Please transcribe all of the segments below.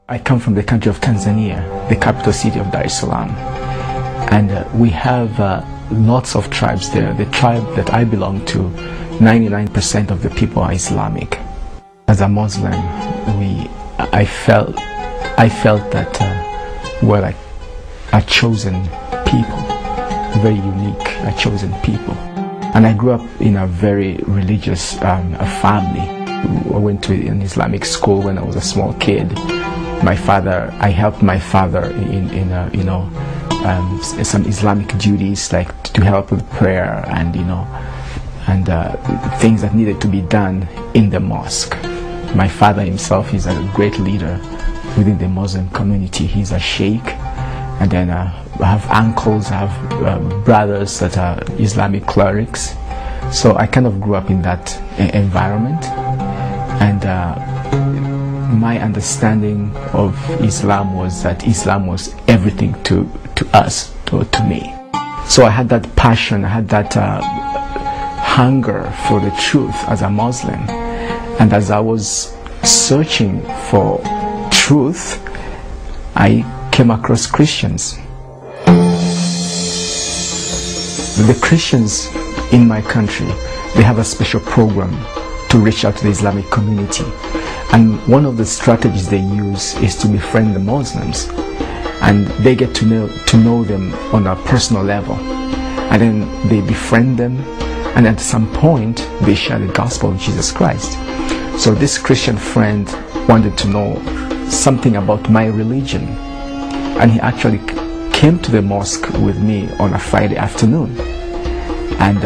I come from the country of Tanzania, the capital city of Dar es Salaam, and we have lots of tribes there. The tribe that I belong to, 99% of the people are Islamic. As a Muslim, I felt that we're like a chosen people, very unique, a chosen people. And I grew up in a very religious family. I went to an Islamic school when I was a small kid. I helped my father in some Islamic duties, like to help with prayer and things that needed to be done in the mosque. My father himself is a great leader within the Muslim community. He's a sheikh, and then I have uncles, I have brothers that are Islamic clerics. So I kind of grew up in that environment, and my understanding of Islam was that Islam was everything to us, to me. So I had that passion, I had that hunger for the truth as a Muslim. And as I was searching for truth, I came across Christians. The Christians in my country, they have a special program to reach out to the Islamic community. And one of the strategies they use is to befriend the Muslims, and they get to know them on a personal level, and then they befriend them, and at some point they share the gospel of Jesus Christ. So this Christian friend wanted to know something about my religion, and he actually came to the mosque with me on a Friday afternoon, and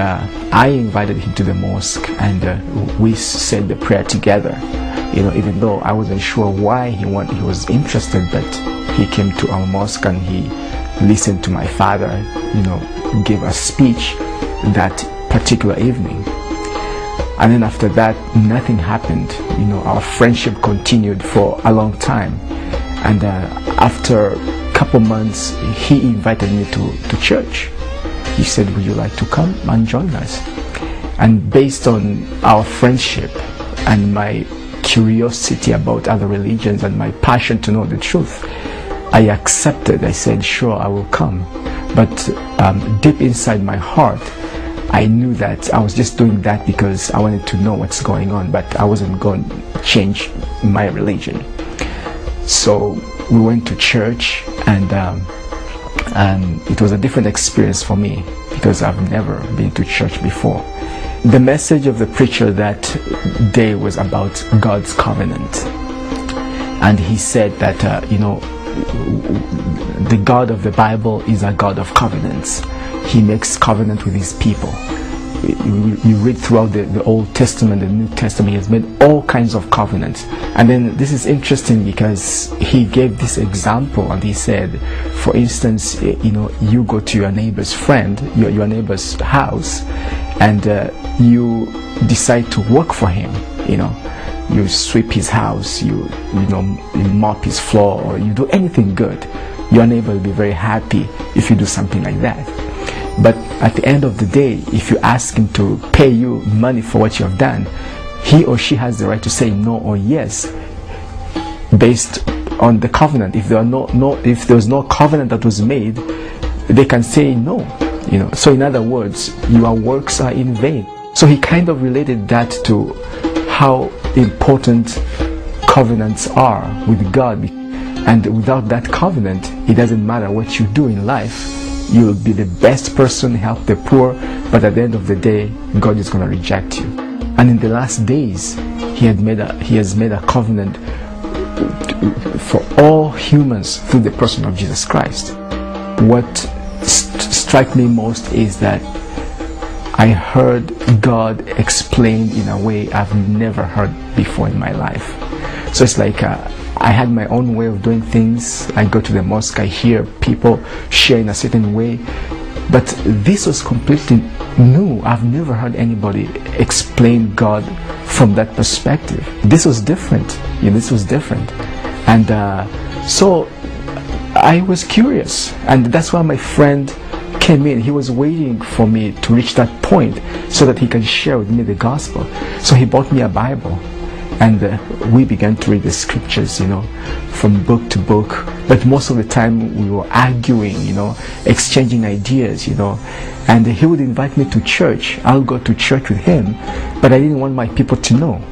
I invited him to the mosque, and we said the prayer together. Even though I wasn't sure why he was interested, but he came to our mosque and he listened to my father, give a speech that particular evening. And then after that, nothing happened. Our friendship continued for a long time. And after a couple months, he invited me to church. He said, "Would you like to come and join us?" And based on our friendship and my curiosity about other religions and my passion to know the truth, I accepted. I said, "Sure, I will come." But deep inside my heart, I knew that I was just doing that because I wanted to know what's going on, but I wasn't going to change my religion. So we went to church, and it was a different experience for me because I've never been to church before. The message of the preacher that day was about God's covenant, and he said that the God of the Bible is a God of covenants. He makes covenant with his people. You read throughout the Old Testament, the New Testament, he has made all kinds of covenants. And then this is interesting because he gave this example, and he said, for instance, you go to your neighbor's friend, your neighbor's house, and you decide to work for him. You sweep his house, you mop his floor, or you do anything good. Your neighbor will be very happy if you do something like that. But at the end of the day, if you ask him to pay you money for what you have done, he or she has the right to say no or yes based on the covenant. If there was no covenant that was made, they can say no. So in other words, your works are in vain. So he kind of related that to how important covenants are with God. And without that covenant, it doesn't matter what you do in life. You'll be the best person, help the poor, but at the end of the day, God is going to reject you. And in the last days, he has made a covenant for all humans through the person of Jesus Christ. What struck me most is that I heard God explained in a way I've never heard before in my life. So it's like I had my own way of doing things. I go to the mosque, I hear people share in a certain way, but this was completely new. I've never heard anybody explain God from that perspective. This was different. This was different. And so I was curious, and that's why my friend came in. He was waiting for me to reach that point so that he can share with me the gospel. So he bought me a Bible, and we began to read the scriptures, from book to book, but most of the time we were arguing, exchanging ideas, and he would invite me to church. I'll go to church with him, but I didn't want my people to know,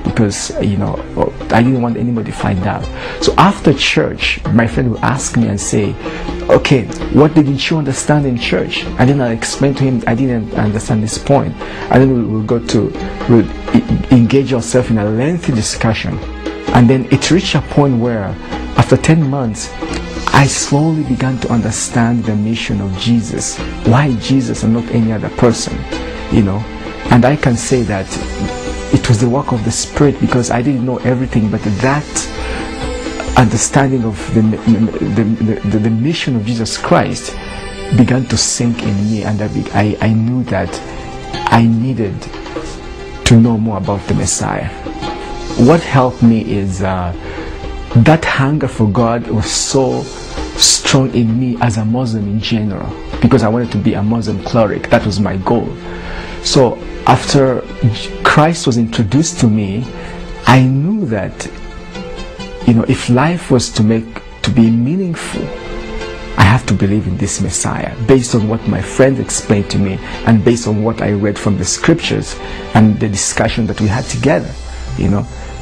because, I didn't want anybody to find out. So after church, my friend would ask me and say, okay, what didn't you understand in church? And then I'll explain to him, I didn't understand this point. And then we'll engage ourselves in a lengthy discussion. And then it reached a point where, after 10 months, I slowly began to understand the mission of Jesus. Why Jesus and not any other person, And I can say that it was the work of the Spirit, because I didn't know everything, but that understanding of the mission of Jesus Christ began to sink in me, and I knew that I needed to know more about the Messiah. What helped me is that hunger for God was so strong in me as a Muslim in general, because I wanted to be a Muslim cleric. That was my goal. So after Christ was introduced to me, I knew that if life was to be meaningful, I have to believe in this Messiah, based on what my friends explained to me and based on what I read from the scriptures and the discussion that we had together,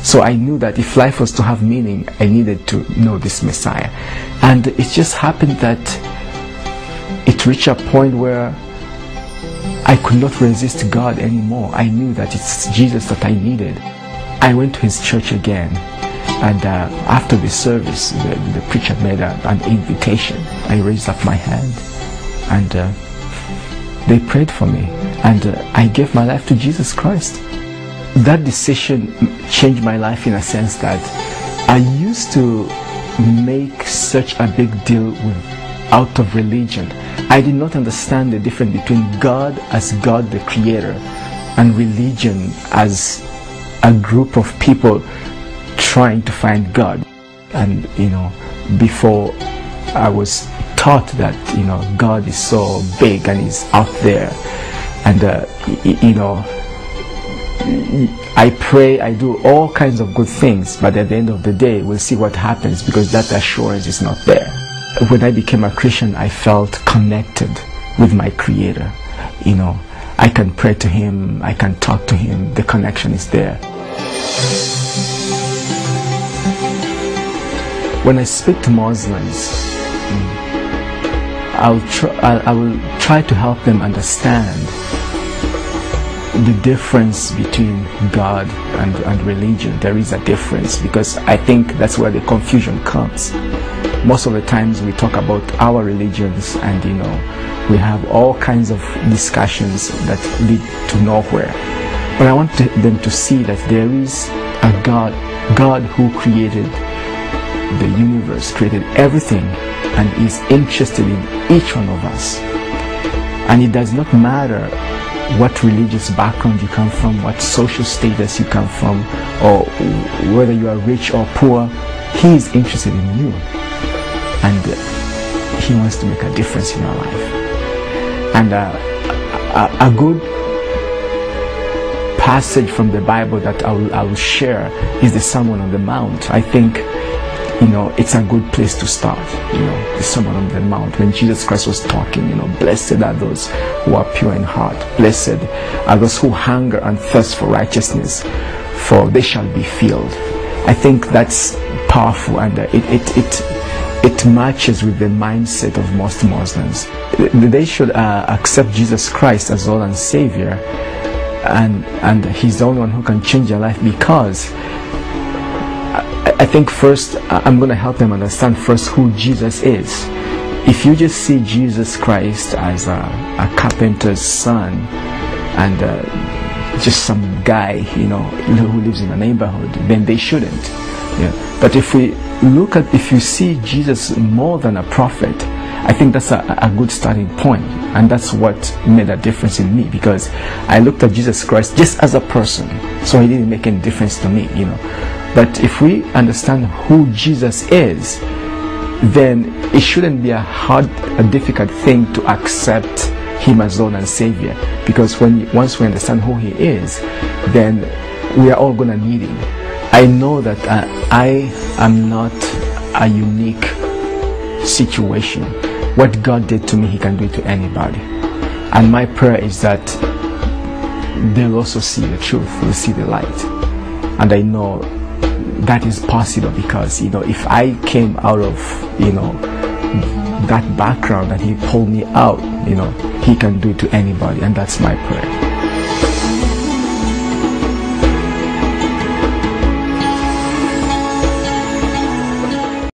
So I knew that if life was to have meaning, I needed to know this Messiah. And it just happened that it reached a point where I could not resist God anymore. I knew that it's Jesus that I needed. I went to his church again, and after the service, the preacher made an invitation. I raised up my hand, and they prayed for me, and I gave my life to Jesus Christ. That decision changed my life in a sense that I used to make such a big deal out of religion. I did not understand the difference between God as God the Creator and religion as a group of people trying to find God. And before I was taught that God is so big and He's out there, and I pray, I do all kinds of good things, but at the end of the day, we'll see what happens, because that assurance is not there. When I became a Christian, I felt connected with my Creator. I can pray to Him, I can talk to Him, the connection is there. When I speak to Muslims, I will try to help them understand the difference between God and religion. There is a difference, because I think that's where the confusion comes. Most of the times we talk about our religions, and we have all kinds of discussions that lead to nowhere. But I want them to see that there is a God who created the universe, created everything, and is interested in each one of us. And it does not matter what religious background you come from, what social status you come from, or whether you are rich or poor. He is interested in you, and He wants to make a difference in your life. And a good passage from the Bible that I will share is the Sermon on the Mount. I think it's a good place to start. The Sermon on the Mount, when Jesus Christ was talking, blessed are those who are pure in heart, blessed are those who hunger and thirst for righteousness, for they shall be filled. I think that's powerful, and it matches with the mindset of most Muslims. They should accept Jesus Christ as Lord and Savior, and He's the only one who can change their life, because I think first I'm going to help them understand first who Jesus is. If you just see Jesus Christ as a carpenter's son and just some guy who lives in a neighborhood, then they shouldn't. But if you see Jesus more than a prophet, I think that's a good starting point. And that's what made a difference in me, because I looked at Jesus Christ just as a person, so He didn't make any difference to me. But if we understand who Jesus is, then it shouldn't be a difficult thing to accept Him as Lord and Savior, because once we understand who He is, then we are all going to need Him. I know that I am not a unique situation. What God did to me, He can do it to anybody. And my prayer is that they'll also see the truth, they'll see the light. And I know that is possible because, if I came out of, that background and He pulled me out, He can do it to anybody, and that's my prayer.